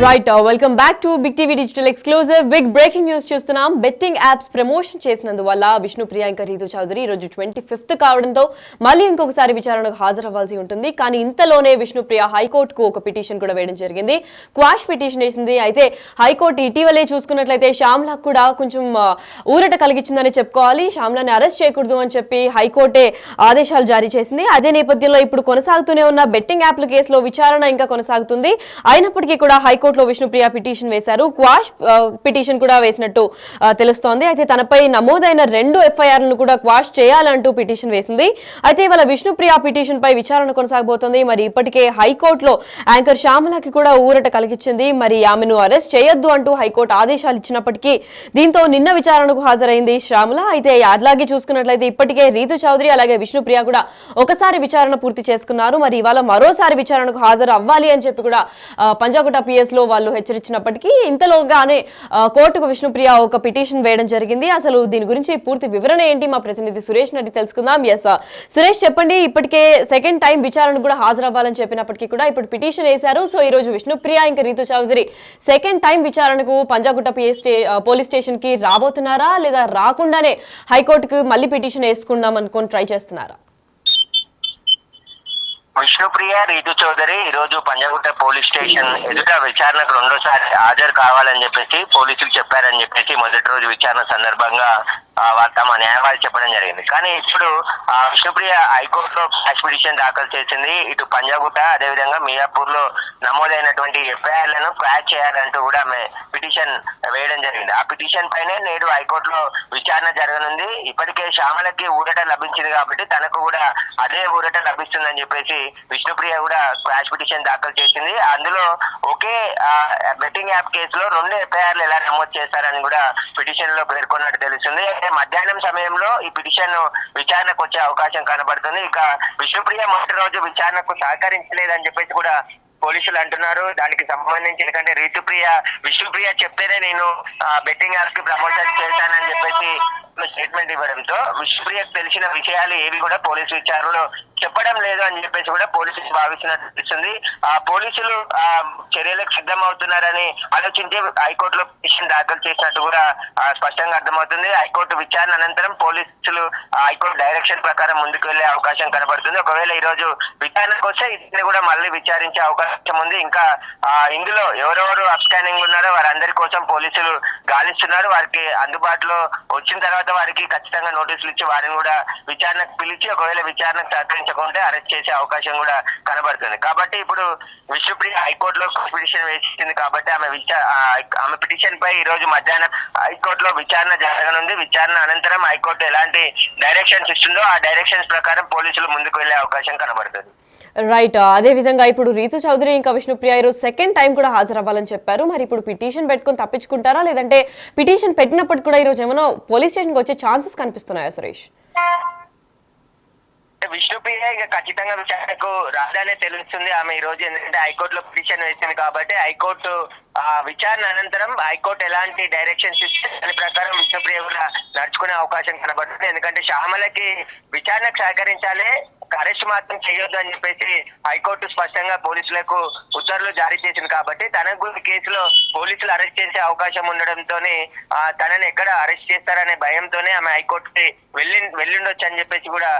Right welcome back to big TV digital exclusive big breaking news చూస్తున్నాం. Betting apps promotion చేసినందువల్ల విష్ణుప్రియ ఇంకా రీతు చౌదరి ఈ రోజు 25th కావడంతో మళ్ళీ ఇంకొకసారి విచారణకు హాజరవ్వాల్సి ఉంటుంది. కానీ ఇంతలోనే విష్ణుప్రియ హైకోర్టుకు ఒక పిటిషన్ కూడా వేయడం జరిగింది. క్వాష్ పిటిషన్ వేసింది. అయితే హైకోర్టు ఇటీవలే చూసుకున్నట్లయితే శ్యామ్లకు కూడా కొంచెం ఊరట కలిగించిందని చెప్పుకోవాలి. శ్యామ్లని అరెస్ట్ చేయకూడదు అని చెప్పి హైకోర్టే ఆదేశాలు జారీ చేసింది. అదే నేపథ్యంలో ఇప్పుడు కొనసాగుతూనే ఉన్న బెట్టింగ్ యాప్ల కేసులో విచారణ ఇంకా కొనసాగుతుంది. అయినప్పటికీ కూడా హైకోర్టులో విష్ణుప్రియ పిటిషన్ వేశారు. క్వాష్ పిటిషన్ కూడా వేసినట్టు తెలుస్తోంది. అయితే తనపై నమోదైన 2 ఎఫ్ఐఆర్లను కూడా క్వాష్ చేయాలంటూ పిటిషన్ వేసింది. అయితే ఇవాళ విష్ణుప్రియ పిటిషన్ పై విచారణ కొనసాగబోతోంది. మరి ఇప్పటికే హైకోర్టులో యాంకర్ శ్యామలకి కూడా ఊరట కలిగించింది. మరి ఆమెను అరెస్ట్ చేయొద్దు అంటూ హైకోర్టు ఆదేశాలు ఇచ్చినప్పటికీ దీంతో నిన్న విచారణకు హాజరైంది శ్యామల. అయితే అట్లాగే చూసుకున్నట్లయితే ఇప్పటికే రీతు చౌదరి అలాగే విష్ణుప్రియ కూడా ఒకసారి విచారణ పూర్తి చేసుకున్నారు. మరి ఇవాళ మరోసారి విచారణకు హాజరు అవ్వాలి అని చెప్పి కూడా పంజాగుట్ట పిఎస్ లో వాళ్ళు హెచ్చరించినప్పటికీ ఇంతలోగానే కోర్టుకు విష్ణుప్రియ ఒక పిటిషన్ వేయడం జరిగింది. అసలు దీని గురించి పూర్తి వివరణ ఏంటి మా ప్రతినిధి సురేష్ నడి తెలుసుకుందాం. ఎస్ సురేష్, చెప్పండి. ఇప్పటికే సెకండ్ టైం విచారణ కూడా హాజరవ్వాలని చెప్పినప్పటికీ కూడా ఇప్పుడు పిటిషన్ వేశారు. సో ఈ రోజు విష్ణుప్రియ ఇంకా రీతు చౌదరి సెకండ్ టైం విచారణకు పంజాగుట్ట పోలీస్ స్టేషన్ కి రాబోతున్నారా లేదా రాకుండానే హైకోర్టుకు మళ్ళీ పిటిషన్ వేసుకుందాం అనుకొని ట్రై చేస్తున్నారా? విష్ణుప్రియ రీతు చౌదరి ఈ రోజు పంజాగుట్ట పోలీస్ స్టేషన్ ఎదుట విచారణకు రెండోసారి హాజరు కావాలని చెప్పేసి పోలీసులు చెప్పారని చెప్పేసి మొదటి రోజు విచారణ సందర్భంగా తమ న్యాయవాది చెప్పడం జరిగింది. కానీ ఇప్పుడు విష్ణుప్రియ హైకోర్టులో క్వాష్ పిటిషన్ దాఖలు చేసింది. ఇటు పంజాగుట్ట అదేవిధంగా మియాపూర్ లో నమోదైనటువంటి ఎఫ్ఐఆర్లను క్వాష్ చేయాలంటూ కూడా ఆమె పిటిషన్ వేయడం జరిగింది. ఆ పిటిషన్ పైనే నేడు హైకోర్టులో విచారణ జరగనుంది. ఇప్పటికే శ్యామలకి ఊరట లభించింది కాబట్టి తనకు కూడా అదే ఊరట లభిస్తుందని చెప్పేసి విష్ణుప్రియ కూడా క్వాష్ పిటిషన్ దాఖలు చేసింది. అందులో ఒకే బెట్టింగ్ యాప్ కేసులో 2 ఎఫ్ఐఆర్లు ఎలా నమోదు చేస్తారని కూడా పిటిషన్ లో పేర్కొన్నట్టు తెలుస్తుంది. మధ్యాహ్నం సమయంలో ఈ పిటిషన్ విచారణకు వచ్చే అవకాశం కనబడుతుంది. ఇక విష్ణుప్రియ మొదటి రోజు విచారణకు సహకరించలేదని చెప్పేసి కూడా పోలీసులు అంటున్నారు. దానికి సంబంధించి ఎందుకంటే విష్ణుప్రియ చెప్తేనే నేను బెట్టింగ్ యాప్స్ కి ప్రమోషన్ చేశానని చెప్పేసి స్టేట్మెంట్ ఇవ్వడంతో విష్ణుప్రియకు తెలిసిన విషయాలు ఏవి కూడా పోలీసు విచారణలో చెప్పడం లేదు అని చెప్పేసి కూడా పోలీసులు భావిస్తున్నట్టు తెలుస్తుంది. పోలీసులు చర్యలకు సిద్ధం అవుతున్నారని ఆలోచించి హైకోర్టులో పిటిషన్ దాఖలు చేసినట్టు కూడా స్పష్టంగా అర్థమవుతుంది. హైకోర్టు విచారణ అనంతరం పోలీసులు హైకోర్టు డైరెక్షన్ ప్రకారం ముందుకు వెళ్లే అవకాశం కనబడుతుంది. ఒకవేళ ఈ రోజు విచారణకు వస్తే ఇది కూడా మళ్ళీ విచారించే అవకాశం ఉంది. ఇంకా ఇందులో ఎవరెవరు అప్స్కానింగ్ ఉన్నారో వారందరి కోసం పోలీసులు గాలిస్తున్నారు. వారికి అందుబాటులో వచ్చిన తర్వాత వారికి ఖచ్చితంగా నోటీసులు ఇచ్చి వారిని కూడా విచారణకు పిలిచి ఒకవేళ విచారణకు సహకరించకుంటే అరెస్ట్ చేసే అవకాశం కూడా కనబడుతుంది. కాబట్టి ఇప్పుడు విష్ణుప్రియ హైకోర్టులో పిటిషన్ వేసింది కాబట్టి ఆమె పిటిషన్ పై ఈ రోజు మధ్యాహ్నం హైకోర్టులో విచారణ జరగనుంది. విచారణ అనంతరం హైకోర్టు ఎలాంటి డైరెక్షన్స్ ఇస్తుందో ఆ డైరెక్షన్స్ ప్రకారం పోలీసులు ముందుకు వెళ్లే అవకాశం కనబడుతుంది. రైట్. అదే విధంగా ఇప్పుడు రీతు చౌదరి ఇంకా విష్ణుప్రియ ఈరోజు సెకండ్ టైం కూడా హాజరవ్వాలని చెప్పారు. మరి ఇప్పుడు పిటిషన్ పెట్టుకుని తప్పించుకుంటారా లేదంటే పిటిషన్ పెట్టినప్పటికి కూడా ఈరోజు ఏమైనా పోలీస్ స్టేషన్కి వచ్చే ఛాన్సెస్ కనిపిస్తున్నాయా సురేష్? విష్ణుప్రియ ఇక ఖచ్చితంగా విచారణకు రాదనే తెలుస్తుంది. ఆమె ఈ రోజు ఎందుకంటే హైకోర్టులో పిటిషన్ వేసింది కాబట్టి హైకోర్టు విచారణ అనంతరం హైకోర్టు ఎలాంటి డైరెక్షన్స్ ఇస్తే దాని ప్రకారం విష్ణుప్రియ కూడా నడుచుకునే అవకాశం కనబడుతుంది. ఎందుకంటే శ్యామలకి విచారణకు సహకరించాలి, అరెస్ట్ మాత్రం చేయొద్దు అని చెప్పేసి హైకోర్టు స్పష్టంగా పోలీసులకు ఉత్తర్వులు జారీ చేసింది కాబట్టి తనకు కేసులో పోలీసులు అరెస్ట్ చేసే అవకాశం ఉండడంతోనే తనని ఎక్కడ అరెస్ట్ చేస్తారనే భయంతోనే ఆమె హైకోర్టుకి వెళ్ళిండొచ్చు అని చెప్పేసి కూడా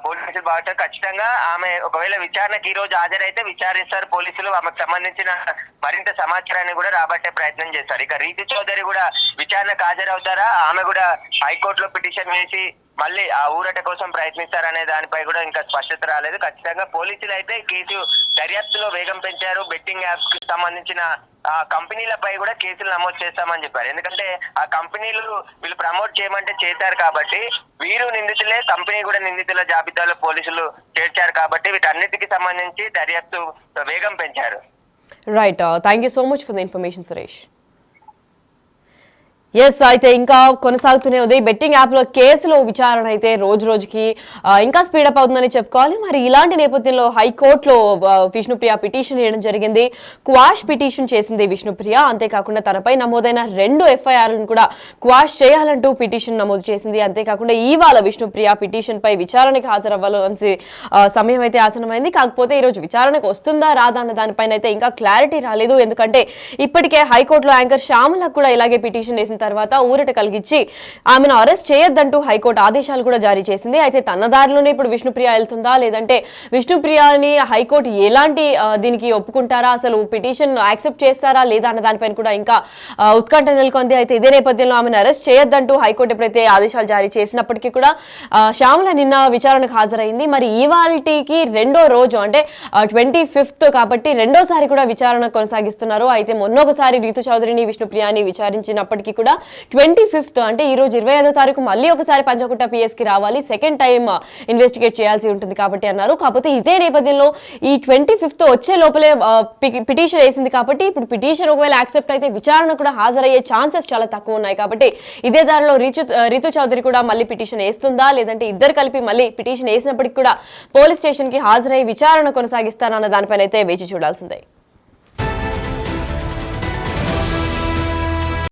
పోలీసులు భావిస్తారు. ఖచ్చితంగా ఆమె ఒకవేళ విచారణకు ఈ రోజు హాజరైతే విచారిస్తారు పోలీసులు. ఆమెకు సంబంధించిన మరింత సమాచారాన్ని కూడా రాబట్టే ప్రయత్నం చేస్తారు. ఇక రీతు చౌదరి కూడా విచారణకు హాజరవుతారా, ఆమె కూడా హైకోర్టులో పిటిషన్ వేసి మళ్ళీ ఆ ఊరట కోసం ప్రయత్నిస్తారనే దానిపై కూడా ఇంకా స్పష్టత రాలేదు. ఖచ్చితంగా పోలీసులు అయితే కేసు దర్యాప్తులో వేగం పెంచారు. బెట్టింగ్ యాప్స్ కి సంబంధించిన కంపెనీలపై కూడా కేసులు నమోదు చేస్తామని చెప్పారు. ఎందుకంటే ఆ కంపెనీలు వీళ్ళు ప్రమోట్ చేయమంటే చేశారు కాబట్టి వీరు నిందితులే, కంపెనీ కూడా నిందితుల జాబితాలో పోలీసులు చేర్చారు కాబట్టి వీటన్నిటికి సంబంధించి దర్యాప్తు వేగం పెంచారు. Right. Thank you so much for the information Suresh. Yes అయితే ఇంకా కొనసాగుతూనే ఉంది బెట్టింగ్ యాప్ లో కేసులో విచారణ అయితే రోజు రోజుకి ఇంకా స్పీడప్ అవుతుందని చెప్పుకోవాలి. మరి ఇలాంటి నేపథ్యంలో హైకోర్టులో విష్ణుప్రియ పిటిషన్ వేయడం జరిగింది. క్వాష్ పిటిషన్ చేసింది విష్ణుప్రియ. అంతేకాకుండా తనపై నమోదైన 2 ఎఫ్ఐఆర్లను కూడా క్వాష్ చేయాలంటూ పిటిషన్ నమోదు చేసింది. అంతేకాకుండా ఇవాళ విష్ణుప్రియ పిటిషన్ పై విచారణకు హాజరవ్వాల్సి సమయం అయితే ఆసనమైంది. కాకపోతే ఈరోజు విచారణకు వస్తుందా రాదా అన్న దానిపైన అయితే ఇంకా క్లారిటీ రాలేదు. ఎందుకంటే ఇప్పటికే హైకోర్టులో యాంకర్ శ్యామలకు కూడా ఇలాగే పిటిషన్ వేసిన తర్వాత ఊరట కలిగించి ఆమెను అరెస్ట్ చేయొద్దంటూ హైకోర్టు ఆదేశాలు కూడా జారీ చేసింది. అయితే తన దారిలోనే ఇప్పుడు విష్ణుప్రియ వెళ్తుందా, లేదంటే విష్ణుప్రియని హైకోర్టు ఎలాంటి దీనికి ఒప్పుకుంటారా, అసలు పిటిషన్ యాక్సెప్ట్ చేస్తారా లేదా అన్న దానిపైన కూడా ఇంకా ఉత్కంఠ నెలకొంది. అయితే ఇదే నేపథ్యంలో ఆమెను అరెస్ట్ చేయొద్దంటూ హైకోర్టు ఎప్పుడైతే ఆదేశాలు జారీ చేసినప్పటికీ కూడా శ్యామల నిన్న విచారణకు హాజరైంది. మరి ఇవాల్టికి రెండో రోజు అంటే 25th కాబట్టి రెండోసారి కూడా విచారణ కొనసాగిస్తున్నారు. అయితే మొన్నొకసారి రీతు చౌదరిని విష్ణుప్రియని విచారించినప్పటికీ కూడా 25th అంటే ఈ రోజు 25వ తారీఖు మళ్ళీ ఒకసారి పంజాగుట్ట పిఎస్ కి రావాలి, సెకండ్ టైం ఇన్వెస్టిగేట్ చేయాల్సి ఉంటుంది కాబట్టి అన్నారు. కాకపోతే ఇదే నేపథ్యంలో ఈ 25th వచ్చే లోపలే పిటిషన్ వేసింది కాబట్టి ఇప్పుడు పిటిషన్ ఒకవేళ యాక్సెప్ట్ అయితే విచారణ కూడా హాజరయ్యే ఛాన్సెస్ చాలా తక్కువ ఉన్నాయి. కాబట్టి ఇదే దారిలో రీతు చౌదరి కూడా మళ్ళీ పిటిషన్ వేస్తుందా, లేదంటే ఇద్దరు కలిపి మళ్ళీ పిటిషన్ వేసినప్పటికీ కూడా పోలీస్ స్టేషన్ కి హాజరై విచారణ కొనసాగిస్తారన్న దానిపైన అయితే వేచి చూడాల్సిందే.